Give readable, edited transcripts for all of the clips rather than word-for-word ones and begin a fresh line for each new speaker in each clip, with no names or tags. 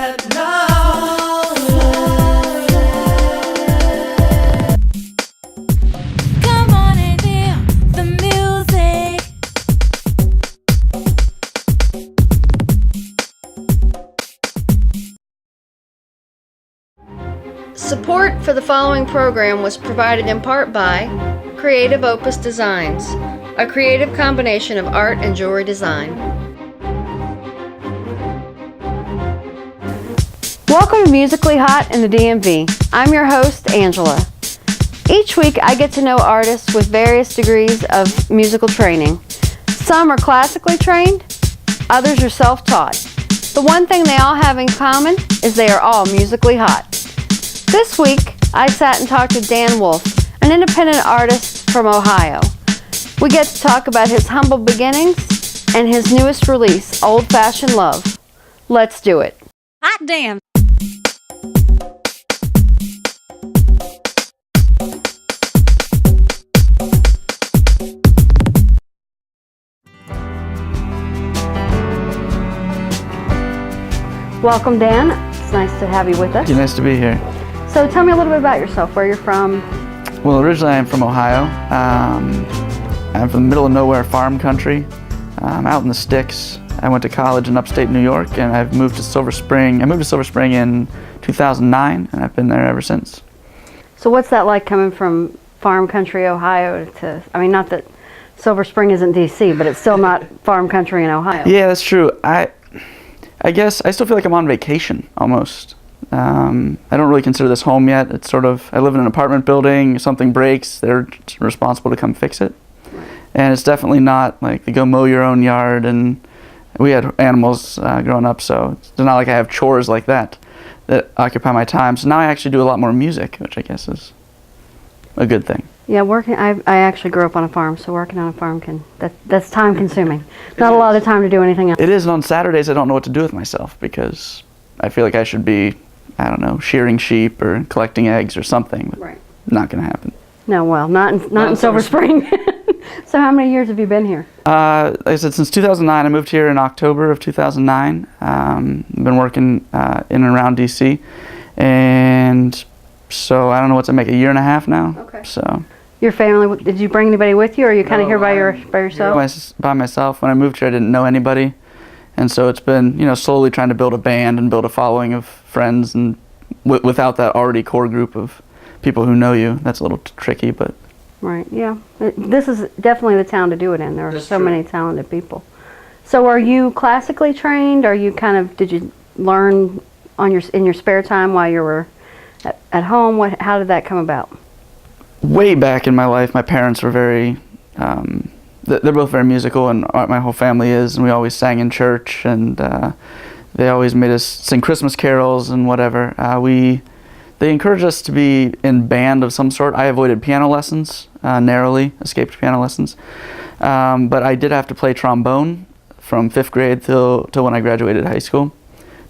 that love.
Come on and hear the music.
Support for the following program was provided in part by Creative Opus Designs, a creative combination of art and jewelry design. Welcome to Musically Hot in the DMV. I'm your host, Angela. Each week I get to know artists with various degrees of musical training. Some are classically trained, others are self-taught. The one thing they all have in common is they are all musically hot. This week, I sat and talked to Dan Wolff, an independent artist from Ohio. We get to talk about his humble beginnings and his newest release, Old Fashioned Love. Let's do it.
Hot damn.
Welcome, Dan. It's nice to have you with us.
It's nice to be here.
So tell me a little bit about yourself, where you're from.
Well, originally I'm from Ohio. I'm from the middle of nowhere farm country. I'm out in the sticks. I went to college in upstate New York, and I've moved to Silver Spring. I moved to Silver Spring in 2009, and I've been there ever since.
So what's that like coming from farm country, Ohio to, I mean, not that Silver Spring isn't DC, but it's still not farm country in Ohio.
Yeah, that's true. I guess I still feel like I'm on vacation almost. I don't really consider this home yet. It's sort of, I live in an apartment building. If something breaks, they're responsible to come fix it. And it's definitely not like you go mow your own yard, and we had animals growing up, so it's not like I have chores like that occupy my time. So now I actually do a lot more music, which I guess is a good thing.
Yeah, I actually grew up on a farm, so working on a farm that's time consuming. Not a lot of time to do anything else.
It is, and on Saturdays I don't know what to do with myself because I feel like I should be, I don't know, shearing sheep or collecting eggs or something. But
right.
Not going to happen.
No, well, not in Silver Spring. So how many years have you been here?
Like I said, since 2009. I moved here in October of 2009. I've been working in and around DC, and so I don't know what's it make, a year and a half now.
Okay.
So.
Your family, did you bring anybody with you, or are you kind of here by yourself?
By myself. When I moved here, I didn't know anybody, and so it's been, slowly trying to build a band and build a following of friends, and without that already core group of people who know you, that's a little tricky, but.
Right, yeah. This is definitely the town to do it in. There are so many talented people. So are you classically trained? Are you did you learn in your spare time while you were at home? How did that come about?
Way back in my life, my parents were very, they're both very musical, and my whole family is, and we always sang in church, and they always made us sing Christmas carols and whatever. They encouraged us to be in band of some sort. I avoided piano lessons, narrowly escaped piano lessons, but I did have to play trombone from 5th grade till when I graduated high school.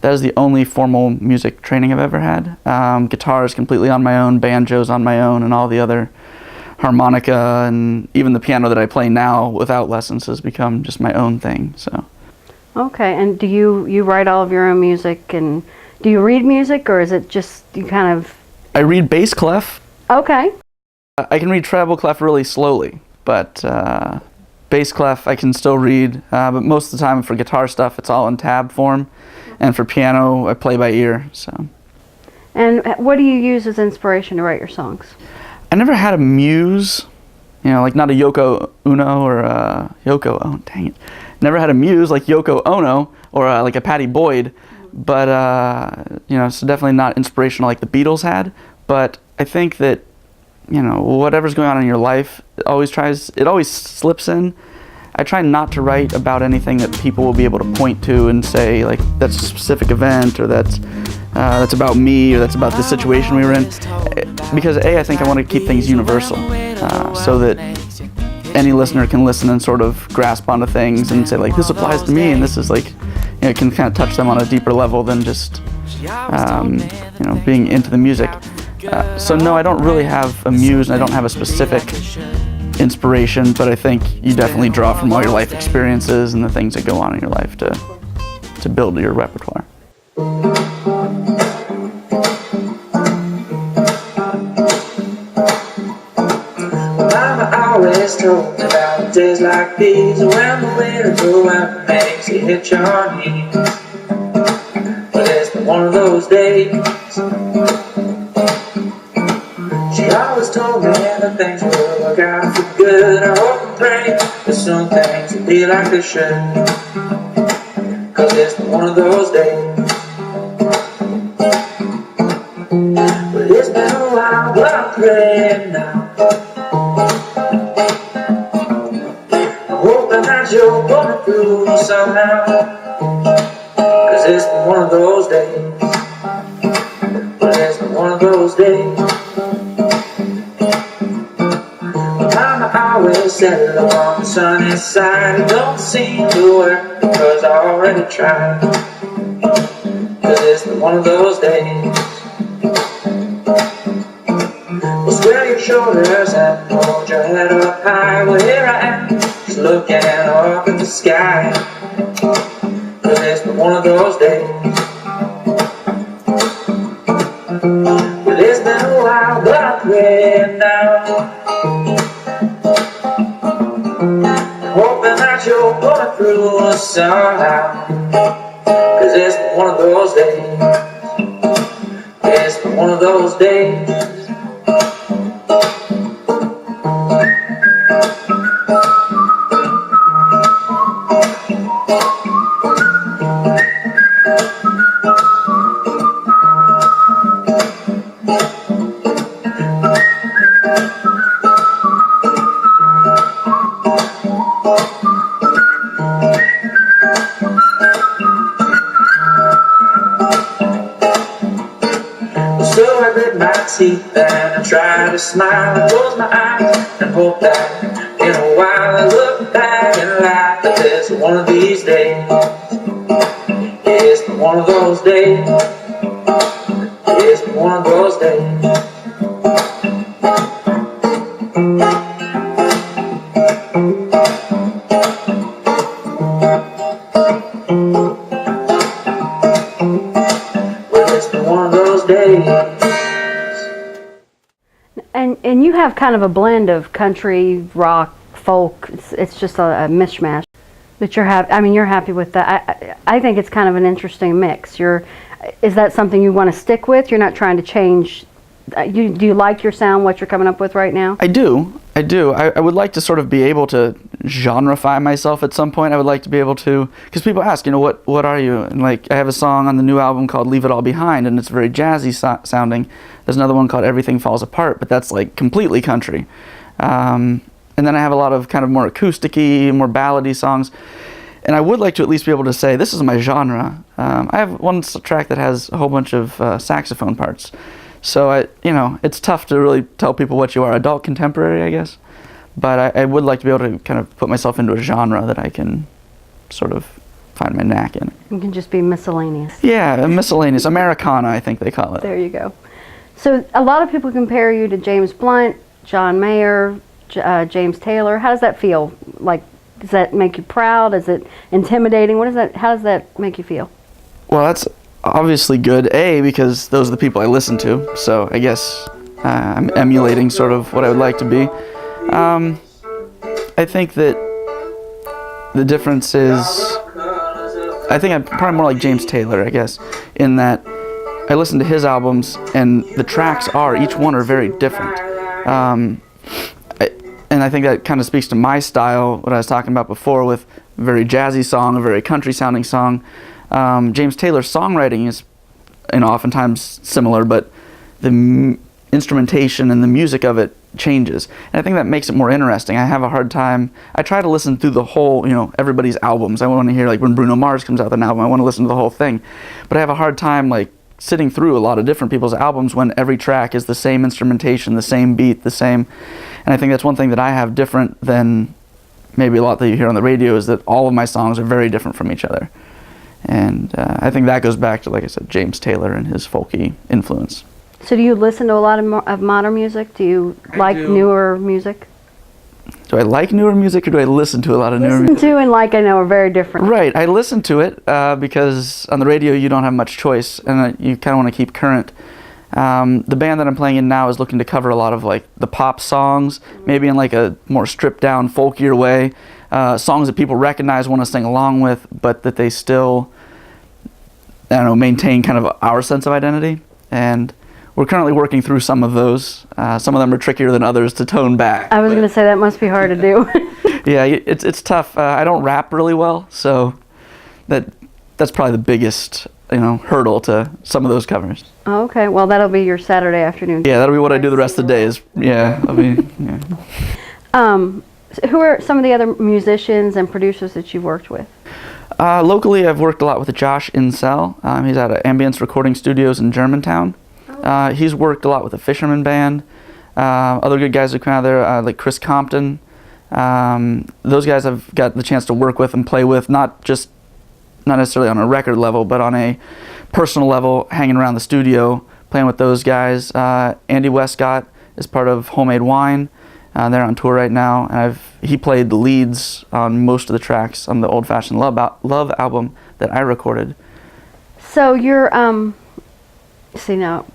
That is the only formal music training I've ever had. Guitar is completely on my own, banjo's on my own, and all the other harmonica, and even the piano that I play now without lessons has become just my own thing. So.
Okay, and do you write all of your own music, and do you read music, or is it just you kind of...
I read bass clef.
Okay.
I can read treble clef really slowly, but bass clef I can still read, but most of the time for guitar stuff it's all in tab form, and for piano I play by ear. So.
And what do you use as inspiration to write your songs?
I never had a muse, like not a Yoko Ono or a Yoko, oh dang it. Never had a muse like Yoko Ono or like a Patty Boyd, but so definitely not inspirational like the Beatles had. But I think that whatever's going on in your life, it always slips in. I try not to write about anything that people will be able to point to and say like that's a specific event, or that's about me, or that's about the situation we were in, because I think I want to keep things universal, so that any listener can listen and sort of grasp onto things and say like this applies to me, and this is like, it can kind of touch them on a deeper level than just being into the music. So no, I don't really have a muse, and I don't have a specific inspiration, but I think you definitely draw from all your life experiences and the things that go on in your life to build your repertoire.
always told me about days like these, when the waiter go out and makes you hit your knees. But it's been one of those days. She always told me that things will work out for good. I hope and pray that soon things will be like they should. Cause it's been one of those days. But it's been a while, but I'm praying now. I'm hoping that you're going through somehow. Cause it's been one of those days. But it's been one of those days. Mama always said look on the sunny side. It don't seem to work because I already tried. Cause it's been one of those days. Well, square your shoulders and hold your head up high. Well, here I am, just looking up at the sky. Cause it's been one of those days. Well, it's been a while, but I'm praying now. Hoping that you're going through somehow. Cause it's been one of those days. It's been one of those days. So I grit my teeth and I try to smile and close my eyes and hope that in a while I look back and laugh at this one of these days. It's been one of those days. It's been one of those days. Well, it's been one of those days.
And you have kind of a blend of country, rock, folk. It's just a mishmash. But you're happy with that. I think it's kind of an interesting mix. Is that something you want to stick with? You're not trying to change. Do you like your sound, what you're coming up with right now?
I do. I would like to sort of be able to genreify myself at some point. I would like to be able to, because people ask, what are you? And like, I have a song on the new album called Leave It All Behind, and it's very jazzy sounding. There's another one called Everything Falls Apart, but that's like completely country. And then I have a lot of kind of more acoustic-y, more ballady songs. And I would like to at least be able to say, this is my genre. I have one track that has a whole bunch of saxophone parts. So, it's tough to really tell people what you are. Adult contemporary, I guess. But I would like to be able to kind of put myself into a genre that I can sort of find my knack in.
You can just be miscellaneous.
Yeah, miscellaneous. Americana, I think they call it.
There you go. So a lot of people compare you to James Blunt, John Mayer, James Taylor. How does that feel? Like, does that make you proud? Is it intimidating? How does that make you feel?
Well, that's obviously good, because those are the people I listen to, so I guess I'm emulating sort of what I would like to be. I think that the difference is, I think I'm probably more like James Taylor, I guess, in that I listen to his albums and the tracks each one are very different. And I think that kind of speaks to my style, what I was talking about before with a very jazzy song, a very country sounding song. James Taylor's songwriting is, oftentimes similar, but the instrumentation and the music of it changes. And I think that makes it more interesting. I have a hard time, I try to listen through the whole, everybody's albums. I want to hear, like, when Bruno Mars comes out with an album, I want to listen to the whole thing. But I have a hard time, like, sitting through a lot of different people's albums when every track is the same instrumentation, the same beat, the same. And I think that's one thing that I have different than maybe a lot that you hear on the radio, is that all of my songs are very different from each other. And I think that goes back to, like I said, James Taylor and his folky influence.
So do you listen to a lot of modern music? Do you like newer music?
Do I like newer music, or do I listen to a lot of newer music?
Listen to and like, I know, are very different.
Right, I listen to it because on the radio you don't have much choice, and you kind of want to keep current. The band that I'm playing in now is looking to cover a lot of like the pop songs, maybe in like a more stripped down, folkier way. Songs that people recognize, want to sing along with, but that they still, I don't know, maintain kind of our sense of identity. And we're currently working through some of those. Some of them are trickier than others to tone back.
I was going to say that must be hard to do.
Yeah, it's tough. I don't rap really well, so that's probably the biggest, hurdle to some of those covers.
Okay, well that'll be your Saturday afternoon.
Yeah, that'll be what I do the rest of the day.
Who are some of the other musicians and producers that you've worked with?
Locally, I've worked a lot with Josh Insel. He's out at Ambience Recording Studios in Germantown. He's worked a lot with the Fisherman Band. Other good guys who come out of there, like Chris Compton. Those guys I've got the chance to work with and play with, not necessarily on a record level, but on a personal level, hanging around the studio, playing with those guys. Andy Westcott is part of Homemade Wine. They're on tour right now, and he played the leads on most of the tracks on the Old Fashioned Love album that I recorded.
So you're, see now,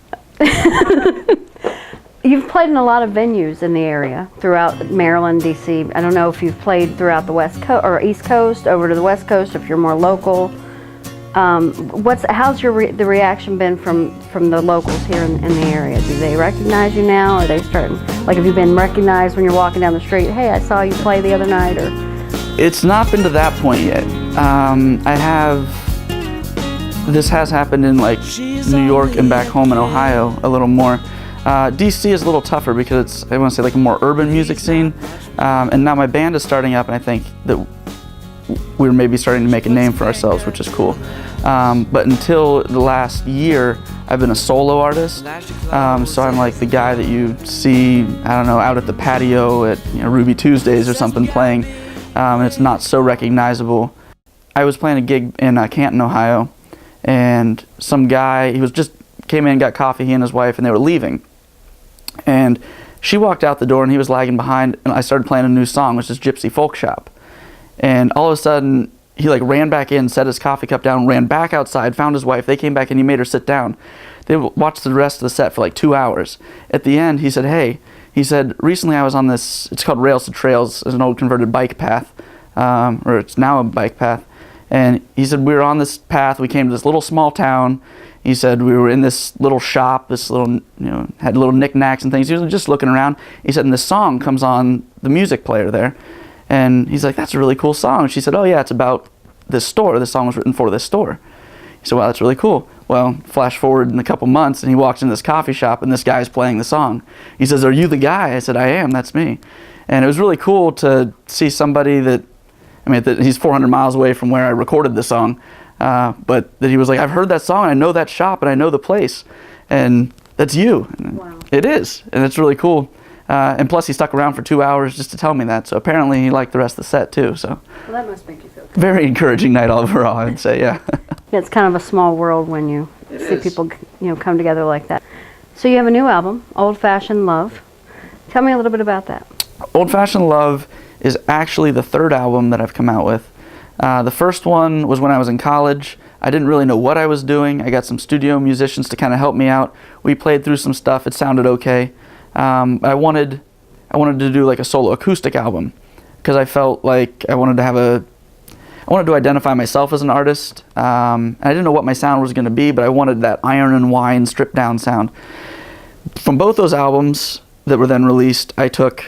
you've played in a lot of venues in the area throughout Maryland, D.C. I don't know if you've played throughout the West Coast or East Coast, over to the West Coast, if you're more local. How's the reaction been from the locals here in the area? Do they recognize you now? Are they starting, like, have you been recognized when you're walking down the street? Hey, I saw you play the other night, or? It's
not been to that point yet. This has happened in like New York and back home in Ohio a little more. DC is a little tougher because it's, I want to say, like a more urban music scene. And now my band is starting up, and I think that we're maybe starting to make a name for ourselves, which is cool. But until the last year, I've been a solo artist. So I'm like the guy that you see, I don't know, out at the patio at Ruby Tuesdays or something playing. And it's not so recognizable. I was playing a gig in Canton, Ohio, and some guy, came in, got coffee, he and his wife, and they were leaving. And she walked out the door, and he was lagging behind, and I started playing a new song, which is Gypsy Folk Shop. And all of a sudden, he ran back in, set his coffee cup down, ran back outside, found his wife. They came back and he made her sit down. They watched the rest of the set for like 2 hours. At the end, he said, hey, recently I was on this, it's called Rails to Trails. It's an old converted bike path, or it's now a bike path. And he said, we were on this path, we came to this little small town. He said, we were in this little shop, this little, had little knickknacks and things. He was just looking around. He said, and this song comes on the music player there. And he's like, that's a really cool song. She said, oh yeah, it's about this store. This song was written for this store. He said, wow, that's really cool. Well, flash forward in a couple months, and he walks into this coffee shop, and this guy's playing the song. He says, are you the guy? I said, I am, that's me. And it was really cool to see somebody that he's 400 miles away from where I recorded the song, but that he was like, I've heard that song, I know that shop, and I know the place, and that's you. Wow. It is, and it's really cool. And plus, he stuck around for 2 hours just to tell me that. So apparently, he liked the rest of the set too. So. Well, that must make you feel good. Very encouraging night overall, I'd say. Yeah.
It's kind of a small world when you see people, come together like that. So you have a new album, Old Fashioned Love. Tell me a little bit about that.
Old Fashioned Love is actually the third album that I've come out with. The first one was when I was in college. I didn't really know what I was doing. I got some studio musicians to kind of help me out. We played through some stuff. It sounded okay. I wanted to do like a solo acoustic album because I felt like I wanted to identify myself as an artist. I didn't know what my sound was going to be, but I wanted that Iron and Wine stripped down sound. From both those albums that were then released, I took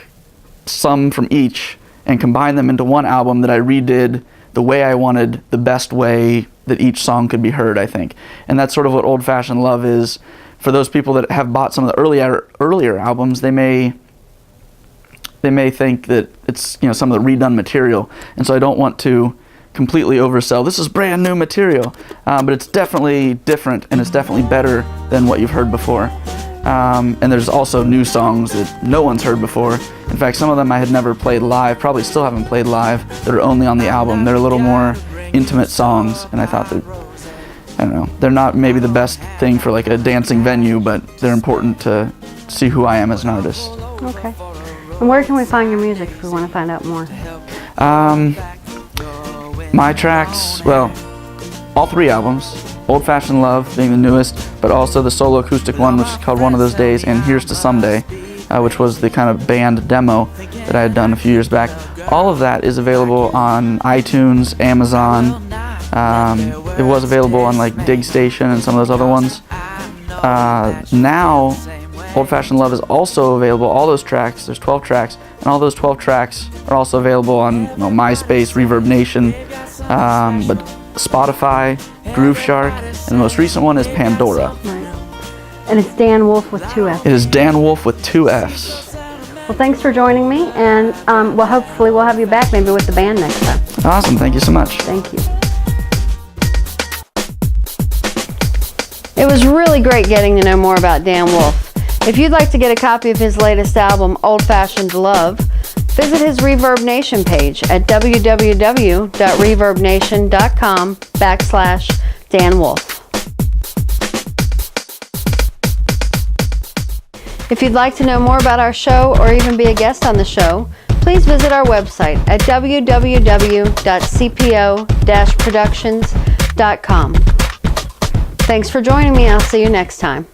some from each and combined them into one album that I redid the way I wanted, the best way that each song could be heard, I think. And that's sort of what Old Fashioned Love is. For those people that have bought some of the earlier albums, they may think that it's some of the redone material, and so I don't want to completely oversell. This is brand new material, but it's definitely different, and it's definitely better than what you've heard before. And there's also new songs that no one's heard before. In fact, some of them I had never played live, probably still haven't played live, that are only on the album. They're a little more intimate songs, and I thought that, I don't know, they're not maybe the best thing for like a dancing venue, but they're important to see who I am as an artist.
Okay. And where can we find your music if we want to find out more?
My tracks, well, all three albums Old Fashioned Love being the newest, but also the solo acoustic one, which is called One of Those Days, and Here's to Someday, which was the kind of band demo that I had done a few years back. All of that is available on iTunes, Amazon. It was available on like Dig Station and some of those other ones. Now, Old Fashioned Love is also available, all those tracks, there's 12 tracks, and all those 12 tracks are also available on MySpace, Reverb Nation, but Spotify, Groove Shark, and the most recent one is Pandora.
Right. And it's Dan Wolff with 2 F's.
It is Dan Wolff with 2 F's.
Well, thanks for joining me, and well, hopefully we'll have you back maybe with the band next time.
Awesome, thank you so much.
Thank you. It was really great getting to know more about Dan Wolff. If you'd like to get a copy of his latest album, Old Fashioned Love, visit his Reverb Nation page at www.reverbnation.com/Dan Wolff. If you'd like to know more about our show or even be a guest on the show, please visit our website at www.cpo-productions.com. Thanks for joining me. I'll see you next time.